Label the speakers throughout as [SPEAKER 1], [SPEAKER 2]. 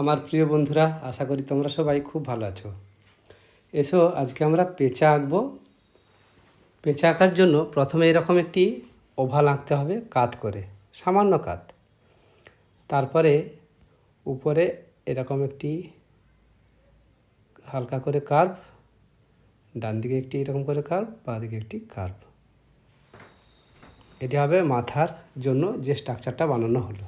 [SPEAKER 1] আমার প্রিয় বন্ধুরা, আশা করি তোমরা সবাই খুব ভালো আছো। এসো আজকে আমরা পেঁচা আঁকবো। পেঁচা আঁকার জন্য প্রথমে এরকম একটি ওভাল আঁকতে হবে, কাত করে, সামান্য কাত। তারপরে উপরে এরকম একটি হালকা করে কার্ভ, ডান দিকে একটি এরকম করে কার্ভ, বাঁ দিকে একটি কার্ভ। এটি হবে মাথার জন্য যে স্ট্রাকচারটা বানানো হলো।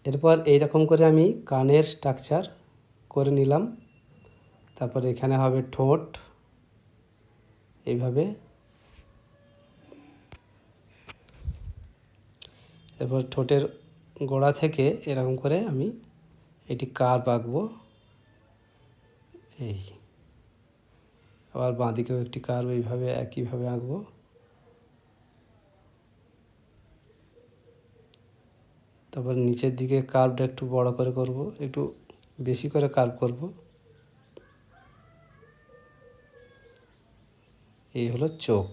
[SPEAKER 1] এরপর এইরকম করে আমি কানের স্ট্রাকচার করে নিলাম। তারপর এখানে হবে ঠোঁট, এইভাবে। এরপর ঠোঁটের গোড়া থেকে এরকম করে আমি এটি কার্ভ আঁকবো। এই আবার বাঁ দিকেও একটি কার্ভ এইভাবে একইভাবে আঁকবো। তারপর নিচের দিকে কার্ভটা একটু বড় করে করব, একটু বেশি করে কার্ভ করব। এই হলো চোখ।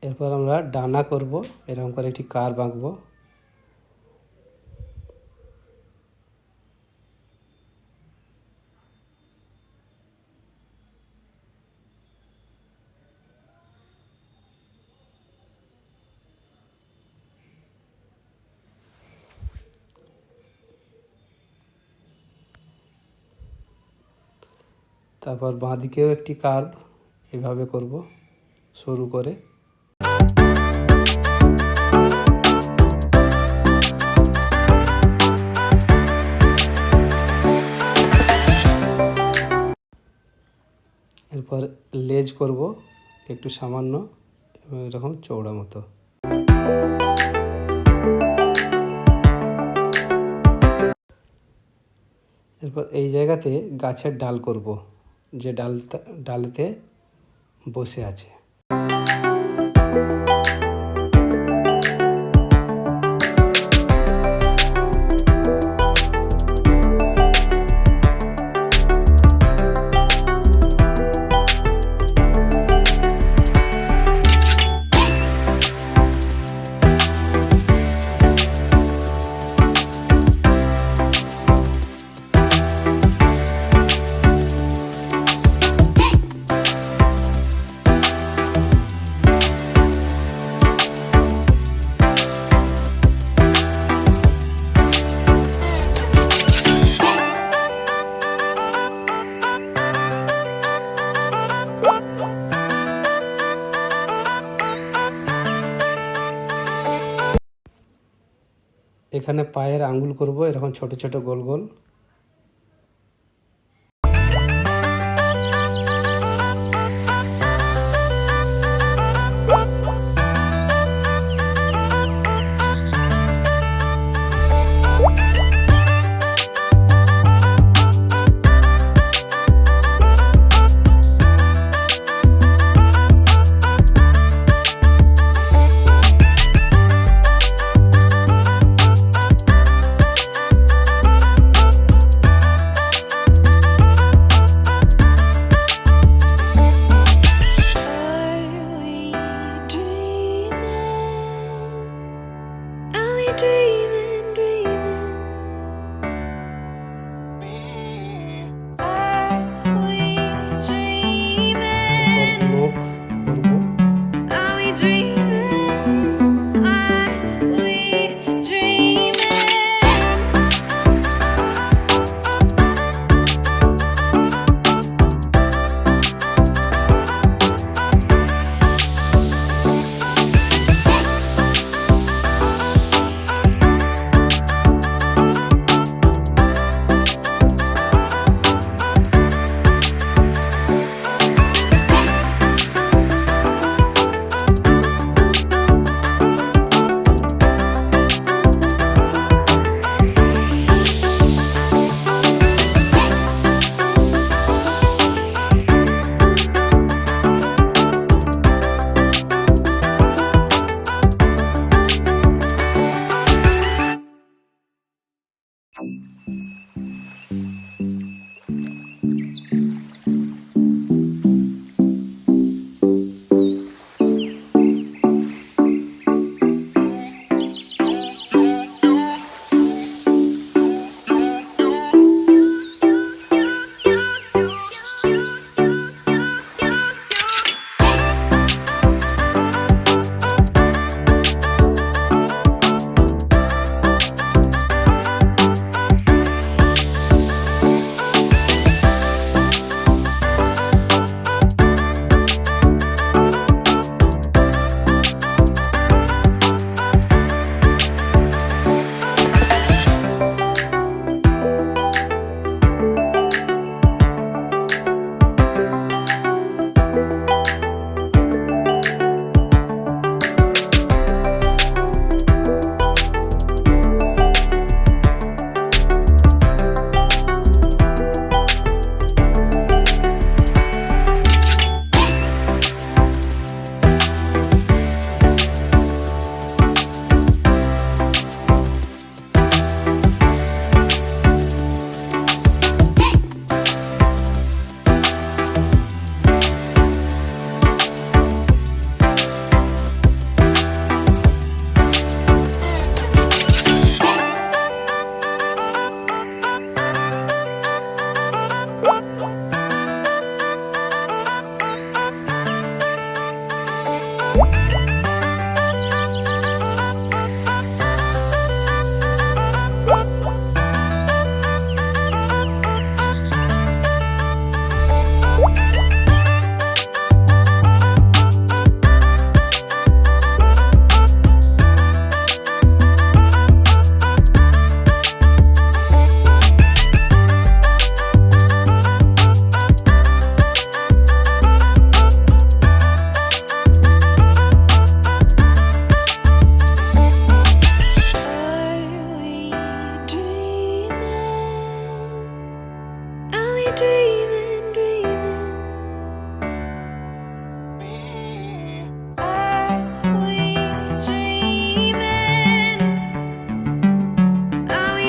[SPEAKER 1] এরপর আমরা ডানা করব, এরকম করে একটি কার্ভ আঁকবো। তারপর বাঁ দিকেও একটি কার্ভ এভাবে করব, সরু করে। এরপর লেজ করব একটু সামান্য, এরকম চওড়া মতো। এরপর এই জায়গাতে গাছের ডাল করব, যে ডালেতে বসে আছে। এখানে পায়ের আঙ্গুল করব এরকম ছোট ছোট গোল গোল।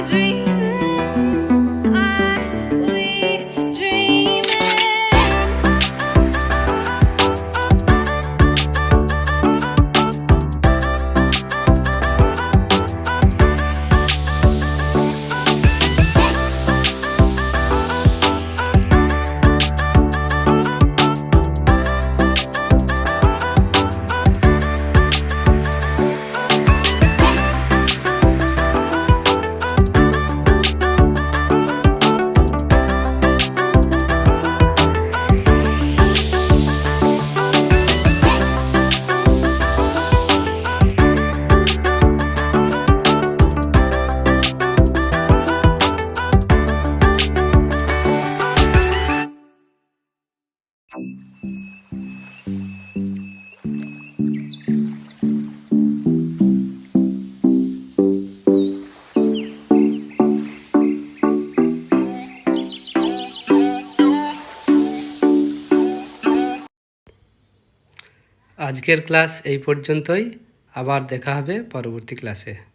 [SPEAKER 2] dreaming? Are we dreaming?
[SPEAKER 1] আজকের ক্লাস এই পর্যন্তই। আবার দেখা হবে পরবর্তী ক্লাসে।